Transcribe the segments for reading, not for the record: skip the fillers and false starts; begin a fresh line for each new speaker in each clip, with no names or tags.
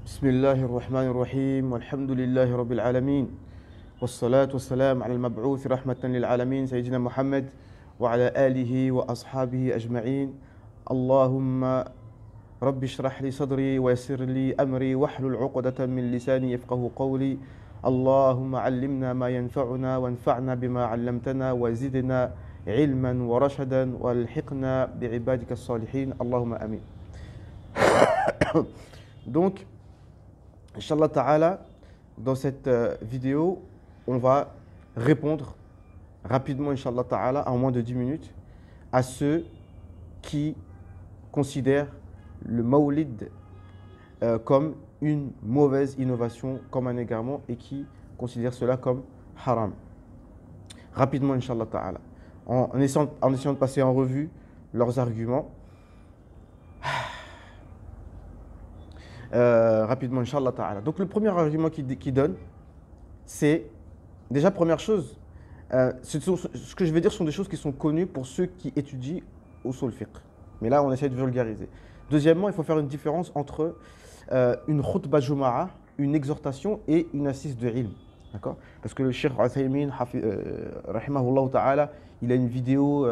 بسم الله الرحمن الرحيم والحمد لله رب العالمين والصلاة والسلام على المبعوث رحمة للعالمين سيدنا محمد وعلى آله وأصحابه أجمعين. اللهم رب اشرح لي صدري ويسر لي أمري واحلل عقدة من لساني يفقه قولي. اللهم علمنا ما ينفعنا وانفعنا بما علمتنا وزدنا علما ورشدا والحقنا بعبادك الصالحين اللهم آمين. Donc, Inch'Allah Ta'ala, dans cette vidéo, on va répondre rapidement, Inch'Allah Ta'ala, en moins de 10 minutes, à ceux qui considèrent le Mawlid comme une mauvaise innovation, comme un égarement, et qui considèrent cela comme haram. Rapidement, Inch'Allah Ta'ala, en essayant de passer en revue leurs arguments. Rapidement, Inch'Allah Ta'ala. Donc, le premier argument qu'il donne, c'est déjà, première chose, ce que je vais dire sont des choses qui sont connues pour ceux qui étudient usul fiqh. Mais là, on essaie de vulgariser. Deuxièmement, il faut faire une différence entre une khutbah juma'a, une exhortation et une assise de ilm. D'accord ? Parce que le Cheikh Uthaymin, rahimahullah ta'ala, il a une vidéo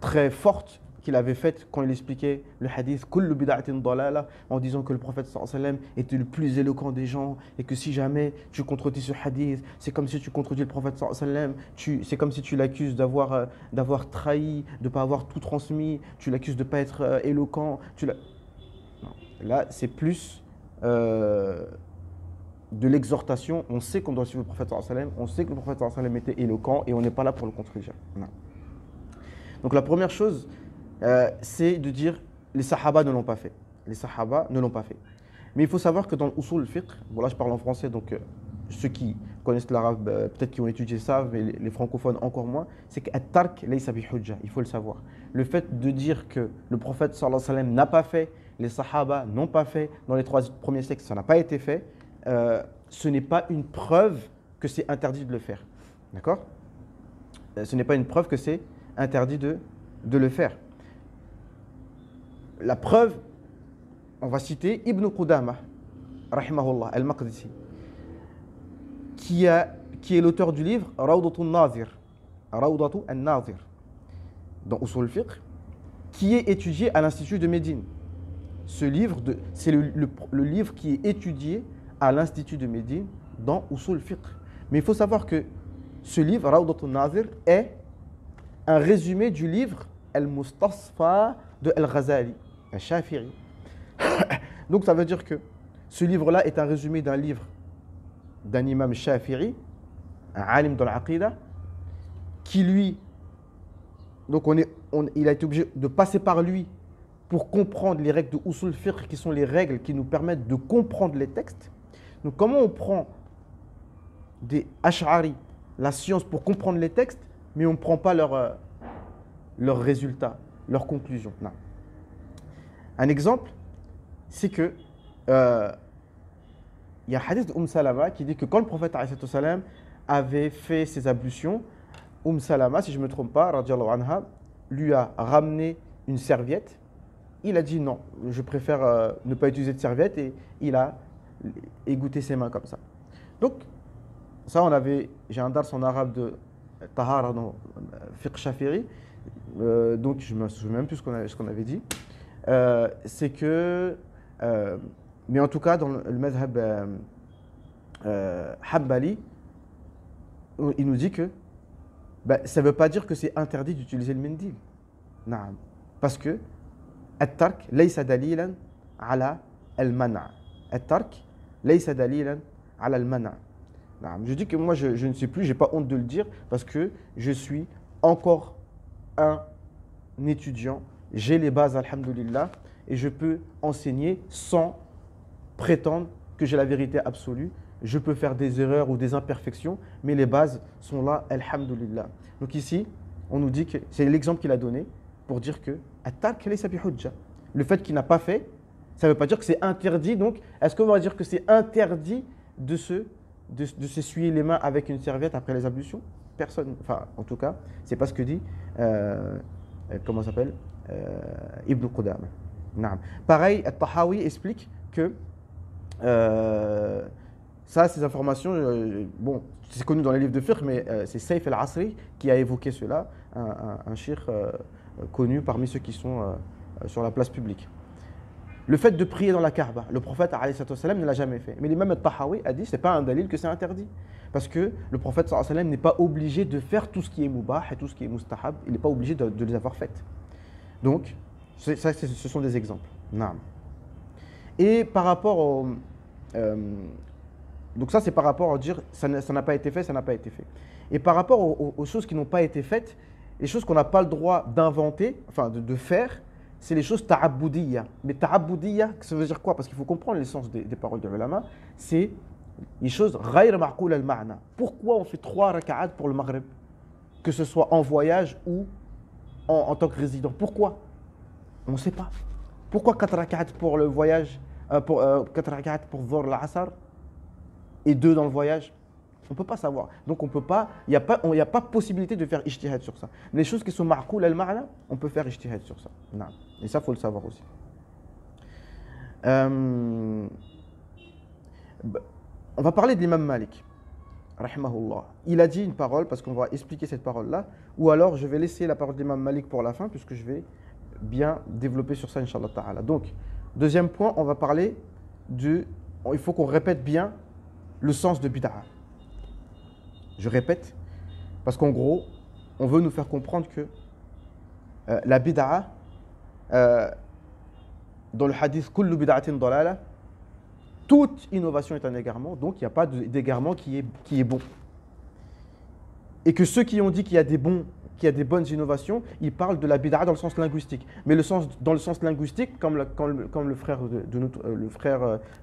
très forte qu'il avait faite quand il expliquait le hadith kullu bid'atin dalala, en disant que le prophète sallallahu alayhi wa sallam était le plus éloquent des gens et que si jamais tu contredis ce hadith, c'est comme si tu contredis le prophète sallallahu alayhi wa sallam, c'est comme si tu l'accuses d'avoir trahi, de ne pas avoir tout transmis, tu l'accuses de ne pas être éloquent. Non. Là, c'est plus de l'exhortation. On sait qu'on doit suivre le prophète sallallahu alayhi wa sallam, on sait que le prophète sallallahu alayhi wa sallam était éloquent et on n'est pas là pour le contredire. Non. Donc la première chose, c'est de dire les Sahaba ne l'ont pas fait. Les Sahaba ne l'ont pas fait. Mais il faut savoir que dans l'usul fiqh, bon là je parle en français, donc ceux qui connaissent l'arabe, peut-être qui ont étudié ça, mais les francophones encore moins, c'est qu'at-tark laysa bi hujja, il faut le savoir. Le fait de dire que le prophète sallallahu alayhi wa sallam n'a pas fait, les Sahaba n'ont pas fait, dans les 3 premiers siècles ça n'a pas été fait, ce n'est pas une preuve que c'est interdit de le faire. D'accord ? Ce n'est pas une preuve que c'est interdit de le faire. La preuve, on va citer Ibn Qudamah, rahimahullah, al-Maqdisi, qui est l'auteur du livre Rawdatu an-Nazir, dans Usul al-Fiqh, qui est étudié à l'Institut de Médine. Ce livre, c'est le livre qui est étudié à l'Institut de Médine dans Usul al-Fiqh. Mais il faut savoir que ce livre, Rawdatu an-Nazir, est un résumé du livre Al-Mustasfa de Al-Ghazali, Al-Shafi'i. Donc ça veut dire que ce livre-là est un résumé d'un livre d'un imam Shafi'i, un alim dans l'aqida, qui lui, donc il a été obligé de passer par lui pour comprendre les règles de usul fiqh, qui sont les règles qui nous permettent de comprendre les textes. Donc comment on prend des Ash'ari, la science, pour comprendre les textes, mais on ne prend pas leurs résultats, leurs conclusions. Non. Un exemple, c'est que il y a un hadith d'Oum Salama qui dit que quand le prophète salam avait fait ses ablutions, Oum Salama, si je ne me trompe pas, radiyallahu anha, lui a ramené une serviette. Il a dit non, je préfère ne pas utiliser de serviette, et il a égoutté ses mains comme ça. Donc, ça, j'ai un dars en arabe de Tahara dans Fiqh Shafi'i, donc je ne me souviens même plus ce qu'on avait dit. C'est que, mais en tout cas, dans le madhab Hanbali, il nous dit que ça ne veut pas dire que c'est interdit d'utiliser le mendil. Naam. Parce que at-tark laysa dalilan ala al-mana'. At-tark laysa dalilan ala al-mana'. Je dis que moi, je ne sais plus, je n'ai pas honte de le dire, parce que je suis encore un étudiant, j'ai les bases, alhamdoulilah, et je peux enseigner sans prétendre que j'ai la vérité absolue. Je peux faire des erreurs ou des imperfections, mais les bases sont là, alhamdoulilah. Donc ici, on nous dit que c'est l'exemple qu'il a donné pour dire que le fait qu'il n'a pas fait, ça ne veut pas dire que c'est interdit. Donc, est-ce qu'on va dire que c'est interdit de s'essuyer les mains avec une serviette après les ablutions? Personne, enfin en tout cas, c'est pas ce que dit comment s'appelle Ibn Qudamah. Naam. Pareil, Al-Tahawi explique que euh, ça, ces informations, bon, c'est connu dans les livres de fiqh, mais c'est Saif al-Asri qui a évoqué cela, un cheikh connu parmi ceux qui sont sur la place publique. Le fait de prier dans la Kaaba, le prophète alayhi sallam ne l'a jamais fait. Mais l'imam al-Tahawi a dit ce n'est pas un dalil que c'est interdit. Parce que le prophète sallallahu alayhi wa sallam n'est pas obligé de faire tout ce qui est mubah et tout ce qui est mustahab. Il n'est pas obligé de les avoir faites. Donc, ce sont des exemples. Naam. Et par rapport au. Donc, ça, c'est par rapport à dire ça n'a pas été fait, ça n'a pas été fait. Et par rapport aux choses qui n'ont pas été faites, les choses qu'on n'a pas le droit d'inventer, enfin de faire, c'est les choses ta'aboudiyya. Mais ta'aboudiyya, ça veut dire quoi? Parce qu'il faut comprendre l'essence des paroles de l'ulama. C'est les choses ghayr ma'qoul al-ma'na. Pourquoi on fait 3 raka'at pour le Maghrib? Que ce soit en voyage ou en tant que résident. Pourquoi? On ne sait pas. Pourquoi 4 raka'at pour le voyage, 4 raka'at pour Dhuhr al-Asr et 2 dans le voyage? On ne peut pas savoir. Donc, il n'y a pas possibilité de faire ijtihad sur ça. Les choses qui sont ma'qoul al-ma'na, on peut faire ijtihad sur ça. Non. Et ça, il faut le savoir aussi. On va parler de l'imam Malik, rahimahullah. Il a dit une parole, parce qu'on va expliquer cette parole-là, ou alors je vais laisser la parole de l'imam Malik pour la fin, puisque je vais bien développer sur ça, Inch'Allah ta'ala. Donc, deuxième point, on va parler il faut qu'on répète bien le sens de bid'a. Je répète, parce qu'en gros, on veut nous faire comprendre que la bid'a, dans le hadith « Kullu bid'atin dalala », toute innovation est un égarement, donc il n'y a pas d'égarement qui est bon. Et que ceux qui ont dit qu'il y a des bonnes innovations, ils parlent de la bid'a dans le sens linguistique. Mais dans le sens linguistique, comme le frère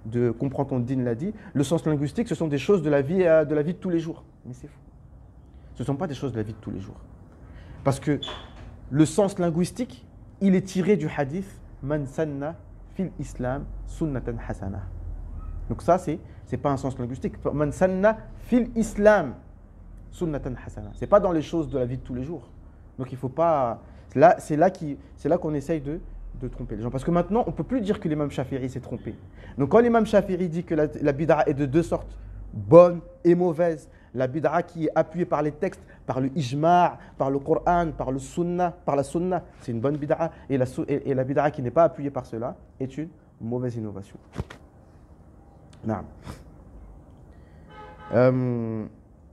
de Comprends ton dîne l'a dit, le sens linguistique, ce sont des choses de la vie de tous les jours. Mais c'est faux. Ce ne sont pas des choses de la vie de tous les jours. Parce que le sens linguistique, il est tiré du hadith « Man sanna fil islam sunnatan hasana ». Donc ça, c'est pas un sens linguistique. « Man sanna fil islam sunnatan hasana ». Ce n'est pas dans les choses de la vie de tous les jours. Donc il ne faut pas... C'est là qu'on essaye de tromper les gens. Parce que maintenant, on ne peut plus dire que l'imam Shafi'i s'est trompé. Donc quand l'imam Shafi'i dit que la bid'a est de deux sortes, bonne et mauvaise, la bid'a qui est appuyée par les textes, par le ijma', par le Coran, par la sunna, c'est une bonne bid'a. Et la bid'a qui n'est pas appuyée par cela est une mauvaise innovation. Non.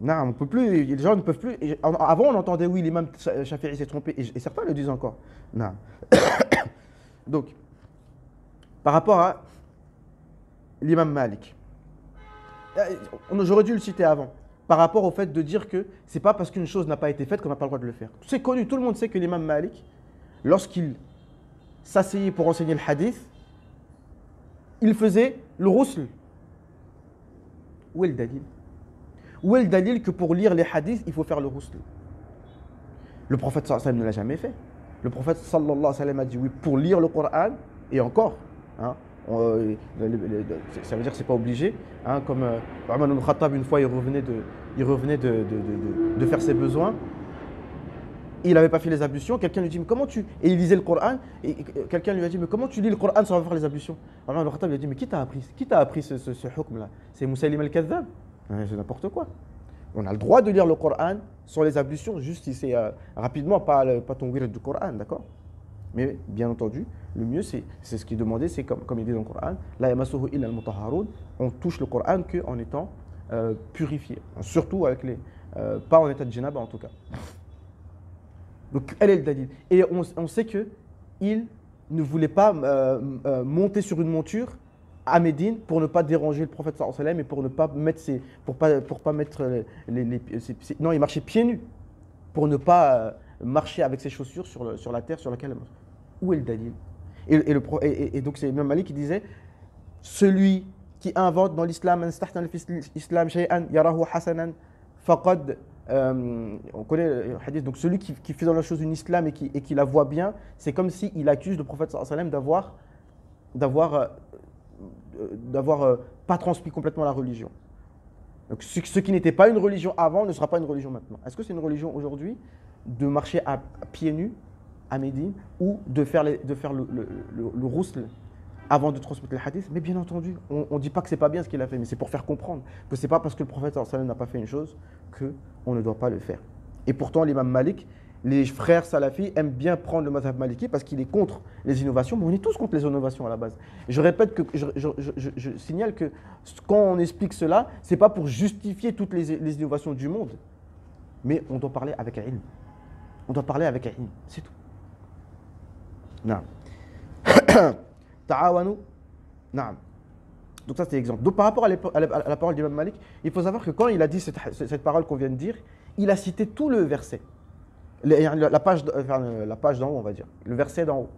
Non, on peut plus, les gens ne peuvent plus. Avant, on entendait oui, l'imam Shafi'i s'est trompé, et certains le disent encore. Non. Donc, par rapport à l'imam Malik, j'aurais dû le citer avant. Par rapport au fait de dire que c'est pas parce qu'une chose n'a pas été faite qu'on n'a pas le droit de le faire. C'est connu, tout le monde sait que l'imam Malik, lorsqu'il s'asseyait pour enseigner le hadith, il faisait le ghusl. Où est le dalil? Où est le dalil que pour lire les hadiths, il faut faire le ghusl? Le prophète sallallahu alayhi wa sallam ne l'a jamais fait. Le prophète sallallahu alayhi wa sallam a dit oui, pour lire le Coran, et encore, hein, ça veut dire que ce n'est pas obligé. Hein, comme Omar ibn Khattab, une fois, il revenait de faire ses besoins. Il n'avait pas fait les ablutions. Quelqu'un lui dit, mais comment tu... Et il lisait le Coran. Et quelqu'un lui a dit, mais comment tu lis le Coran sans faire les ablutions? Omar ibn Khattab lui a dit, mais qui t'a appris ce hukm-là? C'est Moussaïlim al-Kadhab. C'est n'importe quoi. On a le droit de lire le Coran sans les ablutions, juste si c'est rapidement, pas ton wird du Coran, d'accord? Mais bien entendu, le mieux, c'est ce qui est demandé, c'est comme il dit dans le Coran, la yamassuhu illa al-mutahharun, on touche le Coran qu'en étant purifié, surtout avec pas en état de djinaba en tout cas. Donc, elle est le dalil. Et on sait qu'il ne voulait pas monter sur une monture à Médine pour ne pas déranger le prophète sallallahu alayhi wa sallam et pour ne pas mettre non, il marchait pieds nus pour ne pas marcher avec ses chaussures sur la terre sur laquelle elle marche. Où est le dalil? Et donc c'est Imam Malik qui disait, celui qui invente dans l'islam faqad, on connaît le hadith, donc celui qui fait dans la chose une islam et qui la voit bien, c'est comme s'il accuse le prophète sallallahu alayhi wa sallam d'avoir pas transmis complètement la religion. Donc ce qui n'était pas une religion avant ne sera pas une religion maintenant. Est-ce que c'est une religion aujourd'hui de marcher à pieds nus à Médine ou de faire le rousl avant de transmettre les hadiths. Mais bien entendu, on ne dit pas que c'est pas bien ce qu'il a fait, mais c'est pour faire comprendre que c'est pas parce que le prophète sallallahu alayhi wa sallam n'a pas fait une chose qu'on ne doit pas le faire. Et pourtant, l'imam Malik, les frères salafis aiment bien prendre le mazhab maliki parce qu'il est contre les innovations, mais on est tous contre les innovations à la base. Je répète que je signale que quand on explique cela, ce n'est pas pour justifier toutes les innovations du monde, mais on doit parler avec ilm. On doit parler avec ilm, c'est tout. Non. Ta'awanu. Non. Donc ça, c'est l'exemple. Donc par rapport à la parole d'imam Malik, il faut savoir que quand il a dit cette parole qu'on vient de dire, il a cité tout le verset. La page d'en haut, on va dire. Le verset d'en haut.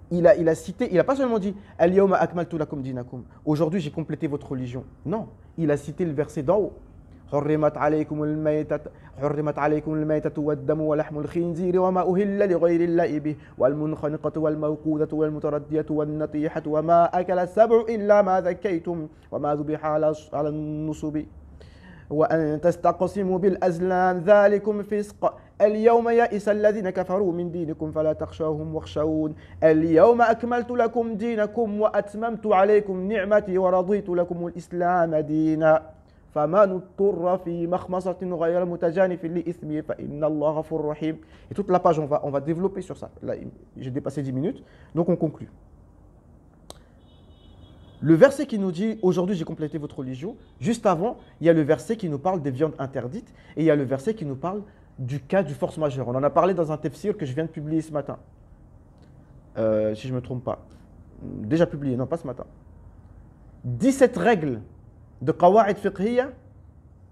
Il a cité, il n'a pas seulement dit Al-yawma akmaltu lakum dinakum. Aujourd'hui, j'ai complété votre religion. Non, il a cité le verset d'en haut. حرمت عليكم الميتة والدم ولحم الخنزير وما أهل لغير الله به والمنخنقة والموقوذة والمتردية والنطيحة وما أكل السبع إلا ما ذكيتم وما ذبح على النصب وأن تستقسموا بالأزلام ذلكم فسق اليوم يئس الذين كفروا من دينكم فلا تخشوهم واخشون اليوم أكملت لكم دينكم وأتممت عليكم نعمتي ورضيت لكم الإسلام دينا فمن اضطر في مخمصة غير متجانف لإثم فإن الله غفور رحيم. Et toute la page, on va développer sur ça. Là, j'ai dépassé 10 minutes, donc on conclut. Le verset qui nous dit « Aujourd'hui, j'ai complété votre religion », juste avant, il y a le verset qui nous parle des viandes interdites et il y a le verset qui nous parle du cas du force majeure. On en a parlé dans un tafsir que je viens de publier ce matin. Si je ne me trompe pas. Déjà publié, non pas ce matin. 17 règles de qawa'id fiqhiyya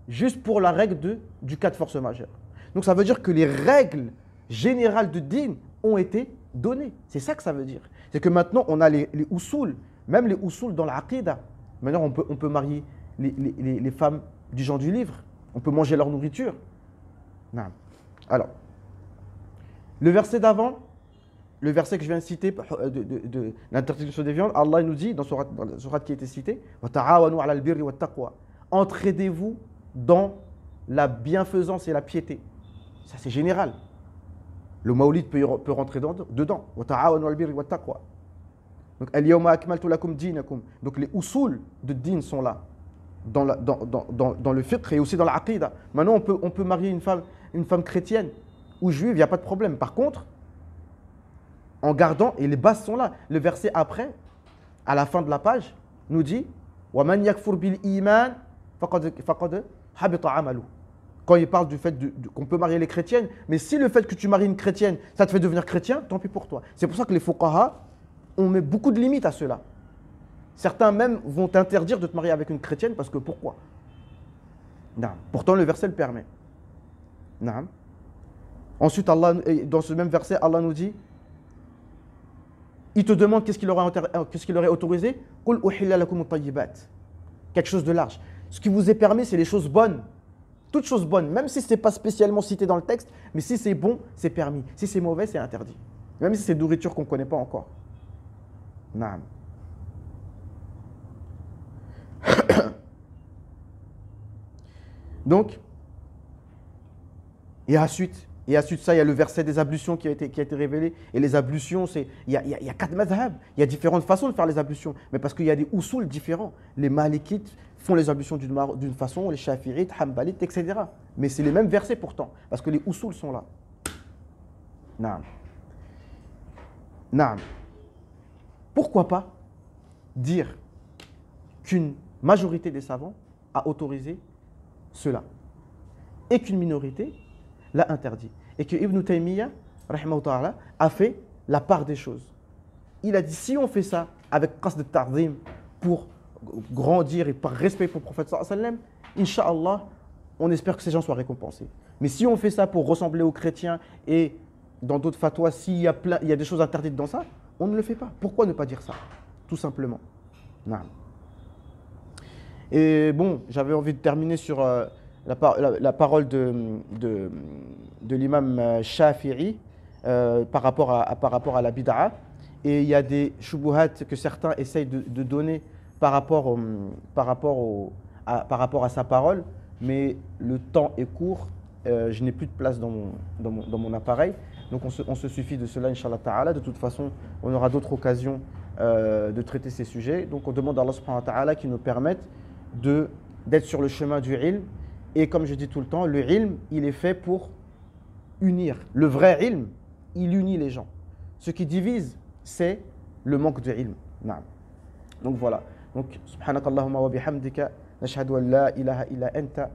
juste pour la règle du cas de force majeure. Donc ça veut dire que les règles générales de din ont été données. C'est ça que ça veut dire. C'est que maintenant, on a les usul, même les usul dans l'aqida. Maintenant, on peut marier les femmes du genre du livre. On peut manger leur nourriture. Non. Alors, le verset d'avant, le verset que je viens de citer de l'interdiction des viandes, Allah nous dit, dans la sourate qui a été citée, « Entraidez-vous dans la bienfaisance et la piété. » Ça, c'est général. Le maulid peut rentrer dedans. Donc, al-yawma akmaltu lakum dinakum. Donc, les usul de din sont là, dans le fiqh et aussi dans l'aqida. Maintenant, on peut marier une femme chrétienne ou juive, il n'y a pas de problème. Par contre, en gardant, et les bases sont là. Le verset après, à la fin de la page, nous dit وَمَنْ يَكْفُرْ بِالْإِيمَانِ فَقَدْ حَبِطَ عَمَلُهُ. Quand il parle du fait qu'on peut marier les chrétiennes, mais si le fait que tu maries une chrétienne, ça te fait devenir chrétien, tant pis pour toi. C'est pour ça que les fuqaha, on met beaucoup de limites à cela. Certains même vont t'interdire de te marier avec une chrétienne parce que pourquoi? Non. Pourtant, le verset le permet. Non. Ensuite, dans ce même verset, Allah nous dit il te demande qu'est-ce qu'il aurait autorisé. Quelque chose de large. Ce qui vous est permis, c'est les choses bonnes. Toutes choses bonnes, même si ce n'est pas spécialement cité dans le texte, mais si c'est bon, c'est permis. Si c'est mauvais, c'est interdit. Même si c'est nourriture qu'on ne connaît pas encore. Naam. Donc, et ensuite ça, il y a le verset des ablutions qui a été révélé. Et les ablutions, il y a 4 madhab. Il y a différentes façons de faire les ablutions. Mais parce qu'il y a des usul différents. Les malikites font les ablutions d'une façon, les shafi'ites, hanbalites, etc. Mais c'est les mêmes versets pourtant. Parce que les usul sont là. Naam. Naam. Pourquoi pas dire qu'une majorité des savants a autorisé cela et qu'une minorité l'a interdit. Et que Ibn Taymiyyah, rahimahu ta'ala, a fait la part des choses. Il a dit, si on fait ça avec qasd ta'zim pour grandir et par respect pour le prophète sallallahu alayhi wa sallam, Inch'Allah, on espère que ces gens soient récompensés. Mais si on fait ça pour ressembler aux chrétiens et dans d'autres fatwas, il y a des choses interdites dans ça, on ne le fait pas. Pourquoi ne pas dire ça? Tout simplement. Non. Et bon, j'avais envie de terminer sur la parole de l'imam Shafi'i par rapport à la bid'a. Et il y a des shubuhat que certains essayent de donner par rapport à sa parole, mais le temps est court, je n'ai plus de place dans mon appareil. Donc on se suffit de cela, Inch'Allah Ta'ala. De toute façon, on aura d'autres occasions de traiter ces sujets. Donc on demande à Allah subhanahu wa ta'ala qui nous permette d'être sur le chemin du ilm. Et comme je dis tout le temps, le ilm, il est fait pour unir. Le vrai ilm, il unit les gens. Ce qui divise, c'est le manque de ilm. Naam. Donc voilà. Donc, subhanakallahumma wa bihamdika, nashhadu an la ilaha illa anta,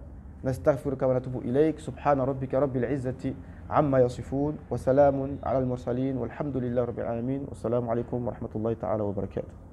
nastaghfiruka wa natubu ilayk, subhana rabbika rabbil izzati amma yasifun, wa salamun ala al-mursalin, walhamdulillahi rabbil alamin, wa salamu alaykum wa rahmatullahi ta'ala wa barakatuh.